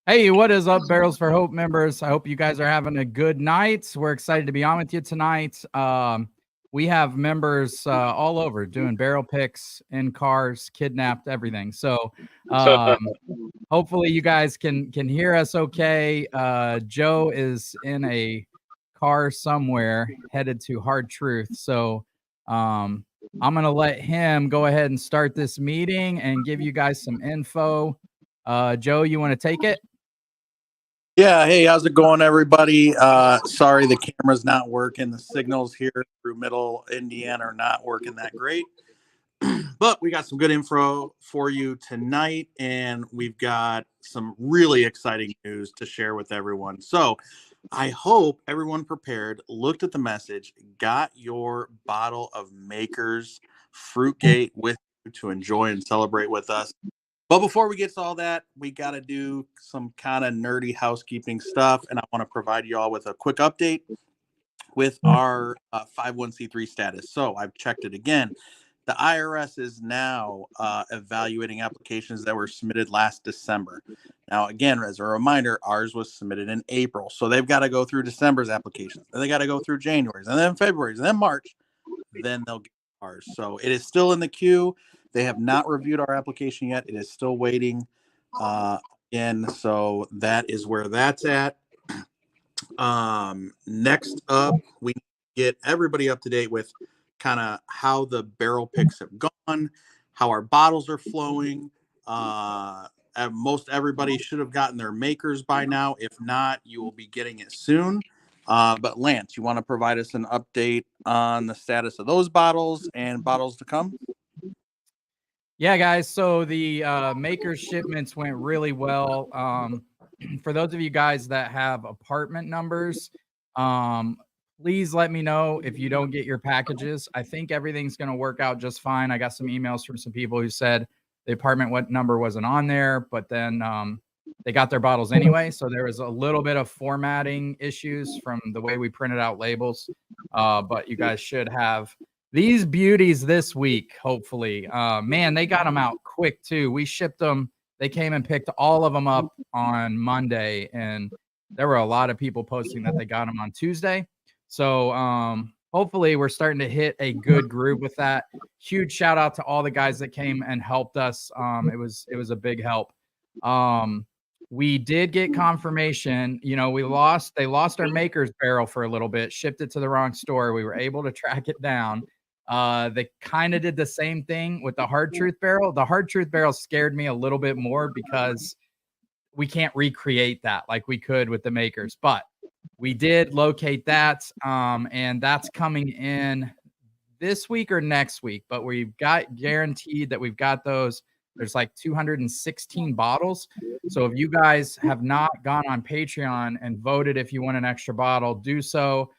Hey, what is up, Barrels for Hope members? I hope you guys are having a good night. We're excited to be on with you tonight. We have members all over doing barrel picks in cars, kidnapped, everything. So hopefully you guys can hear us okay. Joe is in a car somewhere headed to Hard Truth. So I'm going to let him go ahead and start this meeting and give you guys some info. Joe, you want to take it? Yeah, hey, how's it going, everybody? Sorry the camera's not working. The signals here through middle Indiana are not working that great. But we got some good info for you tonight, and we've got some really exciting news to share with everyone. So I hope everyone prepared, looked at the message, got your bottle of Maker's Fruitgate with you to enjoy and celebrate with us. But before we get to all that, we got to do some kind of nerdy housekeeping stuff. And I want to provide you all with a quick update with our 501c3 status. So I've checked it again. The IRS is now evaluating applications that were submitted last December. Now, again, as a reminder, ours was submitted in April. So they've got to go through December's applications. Then they got to go through January's, and then February's, and then March. Then they'll get ours. So it is still in the queue. They have not reviewed our application yet. It is still waiting in. So that is where that's at. Next up, we get everybody up to date with kind of how the barrel picks have gone, how our bottles are flowing. Most everybody should have gotten their makers by now. If not, you will be getting it soon. But Lance, you want to provide us an update on the status of those bottles and bottles to come? Yeah, guys. So the Maker's shipments went really well. For those of you guys that have apartment numbers, please let me know if you don't get your packages. I think everything's going to work out just fine. I got some emails from some people who said the apartment number wasn't on there, but then they got their bottles anyway. So there was a little bit of formatting issues from the way we printed out labels. But you guys should have these beauties this week, hopefully. Man, they got them out quick too. We shipped them. They came and picked all of them up on Monday, and there were a lot of people posting that they got them on Tuesday. So hopefully we're starting to hit a good groove with that. Huge shout out to all the guys that came and helped us. It was a big help. We did get confirmation. You know, they lost our Maker's barrel for a little bit, shipped it to the wrong store. We were able to track it down. They kind of did the same thing with the Hard Truth barrel. The Hard Truth barrel scared me a little bit more because we can't recreate that like we could with the Makers, but we did locate that, and that's coming in this week or next week, but we've got guaranteed that we've got those. There's like 216 bottles. So if you guys have not gone on Patreon and voted if you want an extra bottle, do so.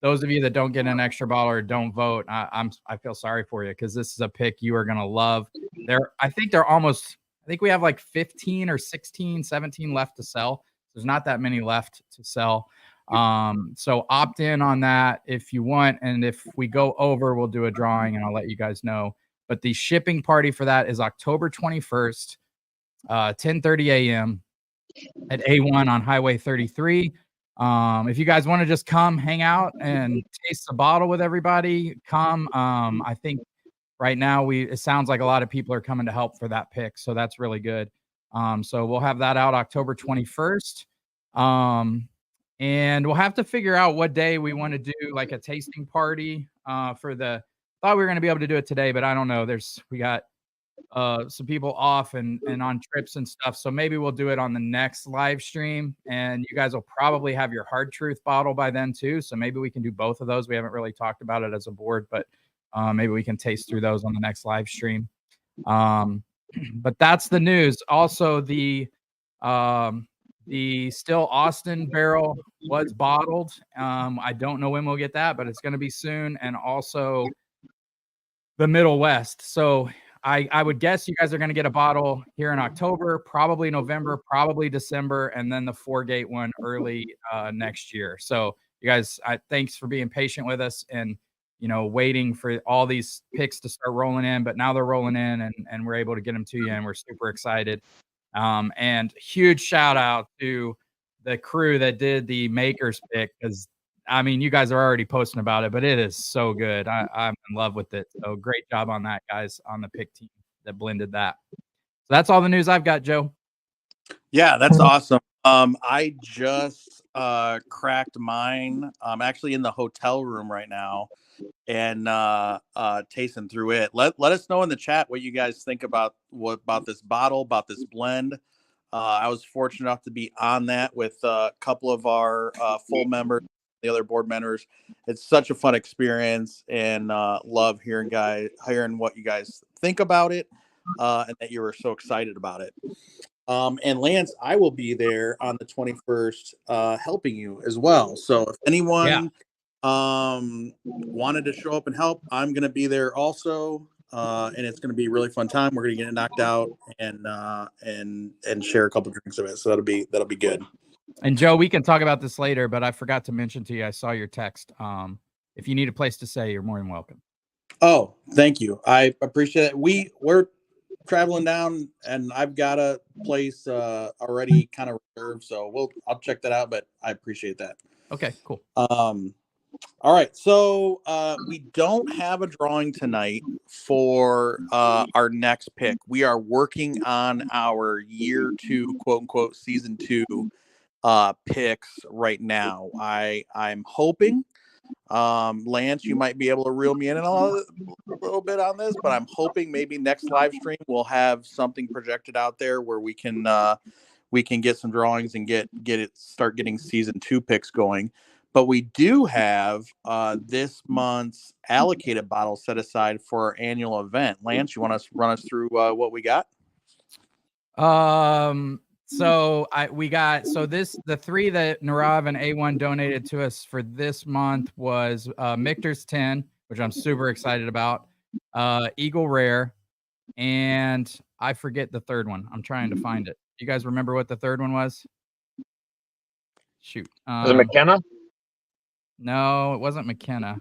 Those of you that don't get an extra bottle or don't vote, I feel sorry for you, because this is a pick you are going to love. I think we have like 15 or 16, 17 left to sell. There's not that many left to sell. So opt in on that if you want. And if we go over, we'll do a drawing and I'll let you guys know. But the shipping party for that is October 21st, 10:30 a.m. at A1 on Highway 33. If you guys want to just come hang out and taste the bottle with everybody, come. I think right now it sounds like a lot of people are coming to help for that pick, so that's really good. So we'll have that out October 21st. And we'll have to figure out what day we want to do like a tasting party thought we were going to be able to do it today, but I don't know. We got some people off and on trips and stuff. So maybe we'll do it on the next live stream, and you guys will probably have your Hard Truth bottle by then too. So maybe we can do both of those. We haven't really talked about it as a board, but maybe we can taste through those on the next live stream. But that's the news. Also, the Still Austin barrel was bottled. I don't know when we'll get that, but it's going to be soon. And also the Middle West. So I would guess you guys are going to get a bottle here in October, probably November, probably December, and then the 4-gate one early next year. So you guys, thanks for being patient with us and, waiting for all these picks to start rolling in. But now they're rolling in, and we're able to get them to you, and we're super excited. And huge shout out to the crew that did the makers pick, because I mean, you guys are already posting about it, but it is so good. I'm in love with it. So great job on that, guys, on the pick team that blended that. So that's all the news I've got, Joe. Yeah, that's awesome. I just cracked mine. I'm actually in the hotel room right now and tasting through it. Let us know in the chat what you guys think about this bottle, about this blend. I was fortunate enough to be on that with a couple of our full members, the other board members. It's such a fun experience, and love hearing what you guys think about it, and that you were so excited about it. And Lance, I will be there on the 21st, helping you as well. So if anyone wanted to show up and help, I'm going to be there also. And it's going to be a really fun time. We're going to get it knocked out and share a couple of drinks of it. So that'll be good. And Joe, we can talk about this later, but I forgot to mention to you, I saw your text. If you need a place to stay, you're more than welcome. Oh, thank you. I appreciate it. We're traveling down, and I've got a place already kind of reserved, so I'll check that out. But I appreciate that. Okay, cool. All right, so we don't have a drawing tonight for our next pick. We are working on our year 2, quote unquote, season 2 picks right now. I'm hoping, Lance, you might be able to reel me in a little bit on this, but I'm hoping maybe next live stream we'll have something projected out there where we can get some drawings and start getting season 2 picks going. But we do have this month's allocated bottle set aside for our annual event. Lance, you want to run us through what we got? So the 3 that Narav and A1 donated to us for this month was Michter's 10, which I'm super excited about, Eagle Rare, and I forget the third one. I'm trying to find it. You guys remember what the third one was? Shoot. Was it McKenna? No, it wasn't McKenna.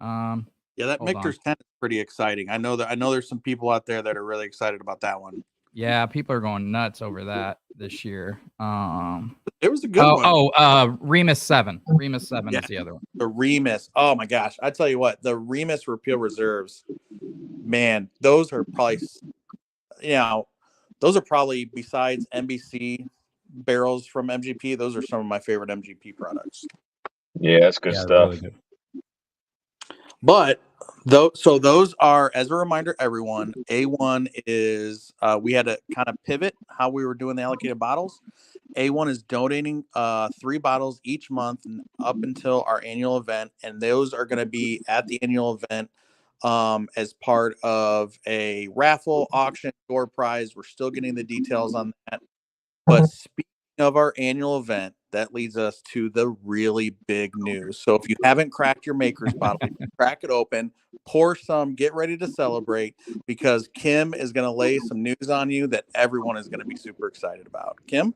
Yeah, that Michter's 10 is pretty exciting. I know there's some people out there that are really excited about that one. Yeah, people are going nuts over that this year. It was a good one. Remus 7. Remus 7 is the other one. The Remus. Oh my gosh. I tell you what, the Remus Repeal Reserves, man, those are probably, besides NBC barrels from MGP, those are some of my favorite MGP products. Yeah, that's good stuff. Really good. But those are, as a reminder, everyone, A1 is, we had to kind of pivot how we were doing the allocated bottles. A1 is donating 3 bottles each month up until our annual event. And those are going to be at the annual event as part of a raffle, auction, door prize. We're still getting the details on that. But speaking of our annual event, that leads us to the really big news. So if you haven't cracked your maker's bottle, crack it open, pour some, get ready to celebrate, because Kim is going to lay some news on you that everyone is going to be super excited about. Kim?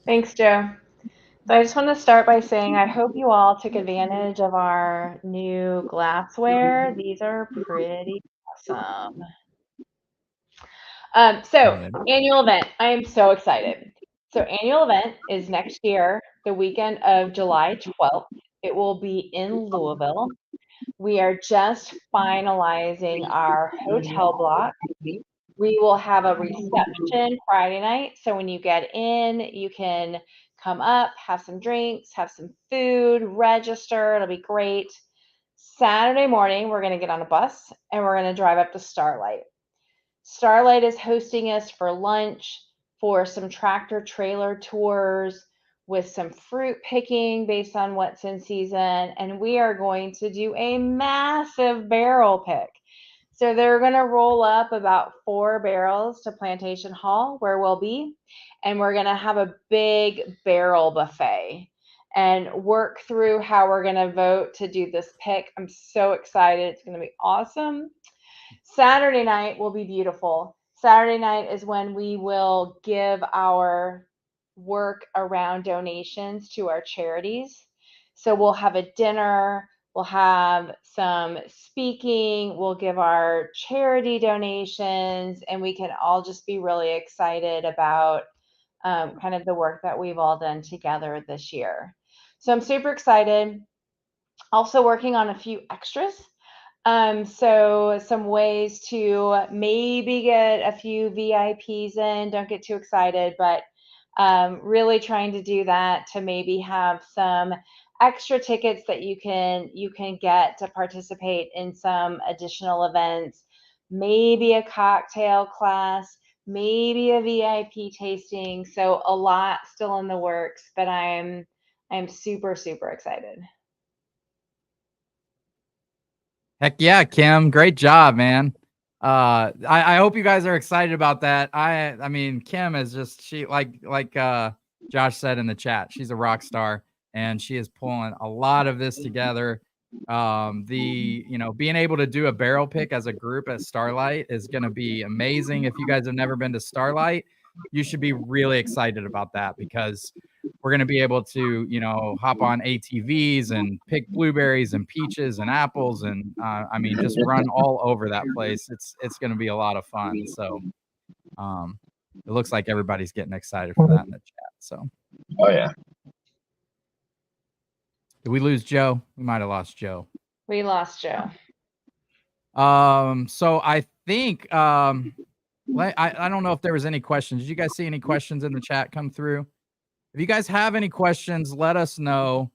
Thanks, Joe. So I just want to start by saying I hope you all took advantage of our new glassware. These are pretty awesome. Annual event. I am so excited. So annual event is next year, the weekend of July 12th. It will be in Louisville. We are just finalizing our hotel block. We will have a reception Friday night. So when you get in, you can come up, have some drinks, have some food, register. It'll be great. Saturday morning, we're going to get on a bus and we're going to drive up to Starlight. Starlight is hosting us for lunch, for some tractor trailer tours with some fruit picking based on what's in season. And we are going to do a massive barrel pick. So they're going to roll up about 4 barrels to Plantation Hall where we'll be. And we're going to have a big barrel buffet and work through how we're going to vote to do this pick. I'm so excited. It's going to be awesome. Saturday night will be beautiful. Saturday night is when we will give our work around donations to our charities. So we'll have a dinner, We'll have some speaking. We'll give our charity donations, and we can all just be really excited about kind of the work that we've all done together this year. So I'm super excited. Also working on a few extras. So some ways to maybe get a few VIPs in. Don't get too excited, but really trying to do that to maybe have some extra tickets that you can get to participate in some additional events, maybe a cocktail class, maybe a VIP tasting. So a lot still in the works, but I'm super excited. Heck yeah, Kim. Great job, man. I hope you guys are excited about that. I mean, Kim is just, she like Josh said in the chat, she's a rock star and she is pulling a lot of this together. Being able to do a barrel pick as a group at Starlight is going to be amazing. If you guys have never been to Starlight, you should be really excited about that, because we're going to be able to, hop on ATVs and pick blueberries and peaches and apples. And I mean, just run all over that place. It's going to be a lot of fun. So it looks like everybody's getting excited for that in the chat. So, Oh yeah. did we lose Joe? We might have lost Joe. We lost Joe. So I think, I don't know if there was any questions. Did you guys see any questions in the chat come through? If you guys have any questions, let us know.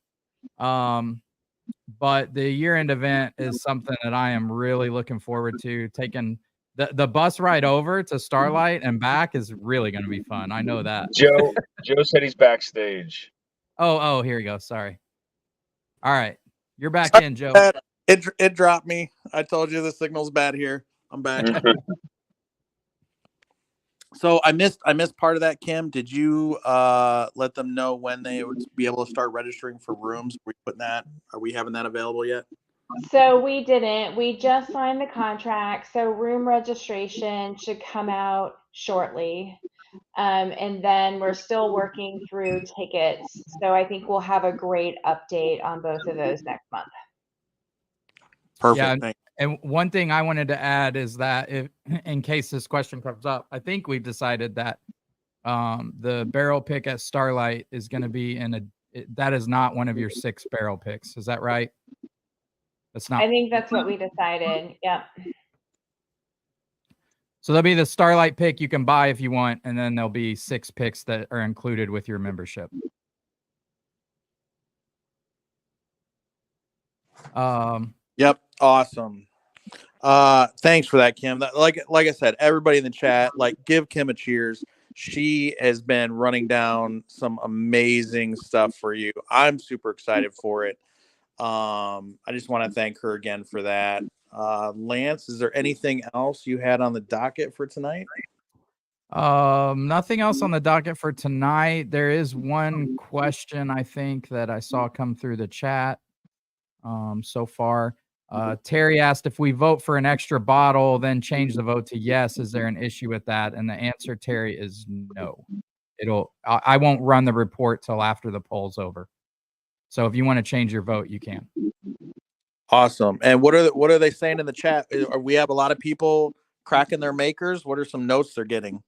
But the year-end event is something that I am really looking forward to. Taking the bus ride over to Starlight and back is really going to be fun. I know that. Joe said he's backstage. Oh, here we go. Sorry. All right. You're back in, Joe. It dropped me. I told you the signal's bad here. I'm back. So I missed part of that, Kim. Did you let them know when they would be able to start registering for rooms? Are we having that available yet? So we didn't. We just signed the contract. So room registration should come out shortly. And then we're still working through tickets. So I think we'll have a great update on both of those next month. Perfect. Yeah, and one thing I wanted to add is that if, in case this question comes up, I think we've decided that the barrel pick at Starlight is going to be that is not one of your 6 barrel picks. Is that right? That's not. I think that's what we decided. Yep. So there'll be the Starlight pick you can buy if you want, and then there'll be 6 picks that are included with your membership. Yep. Awesome. Thanks for that, Kim. Like I said, everybody in the chat, give Kim a cheers. She has been running down some amazing stuff for you. I'm super excited for it. I just want to thank her again for that. Lance, is there anything else you had on the docket for tonight? Nothing else on the docket for tonight. There is one question I think that I saw come through the chat so far. Terry asked if we vote for an extra bottle, then change the vote to yes. Is there an issue with that? And the answer, Terry, is no. I won't run the report till after the poll's over. So if you want to change your vote, you can. Awesome. And what are they saying in the chat? We have a lot of people cracking their makers. What are some notes they're getting?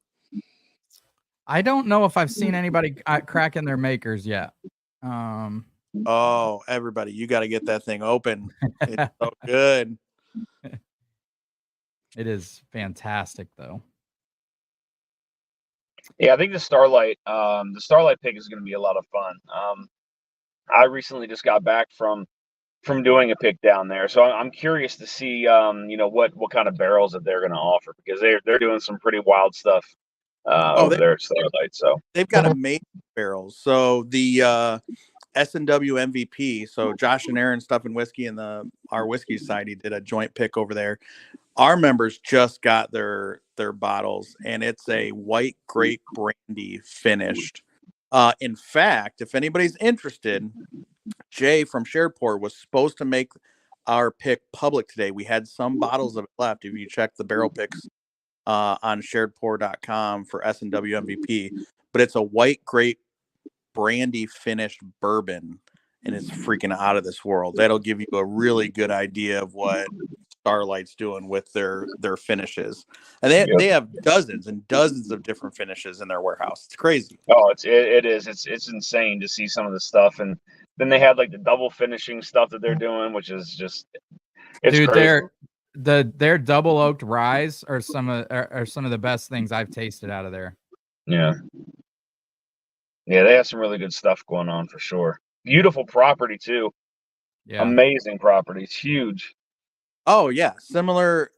I don't know if I've seen anybody cracking their makers yet. Oh, everybody, you got to get that thing open. It's so good. It is fantastic, though. Yeah, I think the Starlight pick is going to be a lot of fun. I recently just got back from doing a pick down there, so I'm curious to see what kind of barrels that they're going to offer, because they're doing some pretty wild stuff over there at Starlight. So they've got amazing barrels. So the S&W MVP. So Josh and Aaron Stuff and Whiskey and our Whiskey Society did a joint pick over there. Our members just got their bottles, and it's a white grape brandy finished. In fact, if anybody's interested, Jay from Shared Pour was supposed to make our pick public today. We had some bottles of it left. If you check the barrel picks on sharedpour.com for S&W MVP, but it's a white grape brandy finished bourbon, and it's freaking out of this world. That'll give you a really good idea of what Starlight's doing with their finishes. And they have dozens and dozens of different finishes in their warehouse. It's crazy. Oh, it is. It's insane to see some of the stuff. And then they had like the double finishing stuff that they're doing, which is just it's Dude, crazy. their double oaked ryes are some of the best things I've tasted out of there. Yeah. Yeah, they have some really good stuff going on for sure. Beautiful property too. Yeah. Amazing property. It's huge. Oh yeah,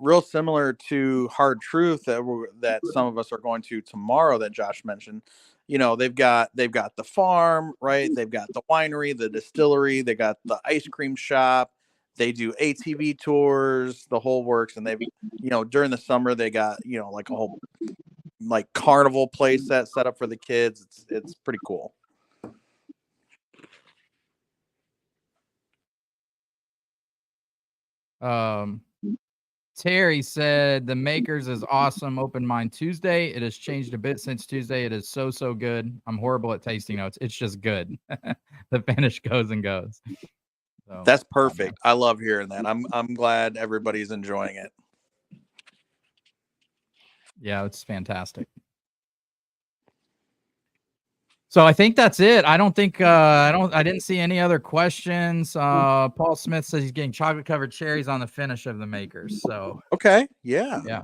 real similar to Hard Truth that some of us are going to tomorrow that Josh mentioned. You know, they've got the farm, right? They've got the winery, the distillery, they got the ice cream shop. They do ATV tours, the whole works, and they've, you know, during the summer they got, you know, like a whole like carnival place that set up for the kids. It's pretty cool. Terry said the Makers is awesome. Open mine Tuesday. It has changed a bit since Tuesday. It is so good. I'm horrible at tasting notes. It's just good. The finish goes and goes. So, that's perfect. I love hearing that. I'm glad everybody's enjoying it. Yeah, it's fantastic. So I think that's it. I don't think I didn't see any other questions. Paul Smith says he's getting chocolate covered cherries on the finish of the Makers. So okay, yeah.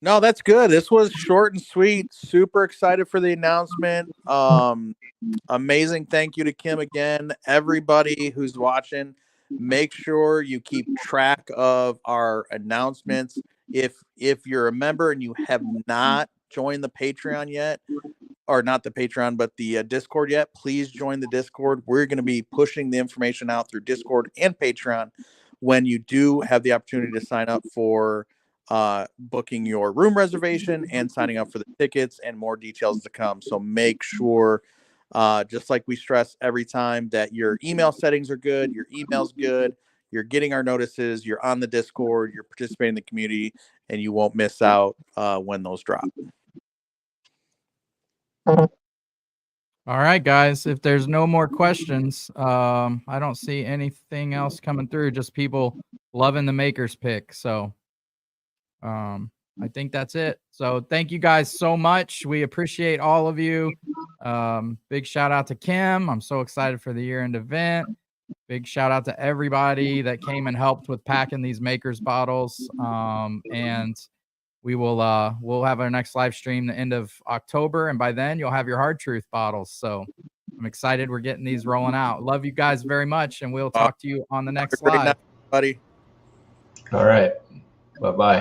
No, that's good. This was short and sweet. Super excited for the announcement. Amazing. Thank you to Kim again. Everybody who's watching, make sure you keep track of our announcements. If you're a member and you have not joined the Patreon yet, or not the Patreon, but the Discord yet, please join the Discord. We're going to be pushing the information out through Discord and Patreon when you do have the opportunity to sign up for booking your room reservation and signing up for the tickets, and more details to come. So make sure, just like we stress every time, that your email settings are good, your email's good, you're getting our notices, you're on the Discord, you're participating in the community, and you won't miss out when those drop. all right, guys, if there's no more questions, I don't see anything else coming through, just people loving the Makers pick. So I think that's it. So thank you guys so much. We appreciate all of you. Big shout out to Kim. I'm so excited for the year-end event. Big shout out to everybody that came and helped with packing these Makers bottles. And we will we'll have our next live stream the end of October, and by then you'll have your Hard Truth bottles. So I'm excited we're getting these rolling out. Love you guys very much, and we'll talk to you on the next live. Night, buddy. All right. Bye-bye.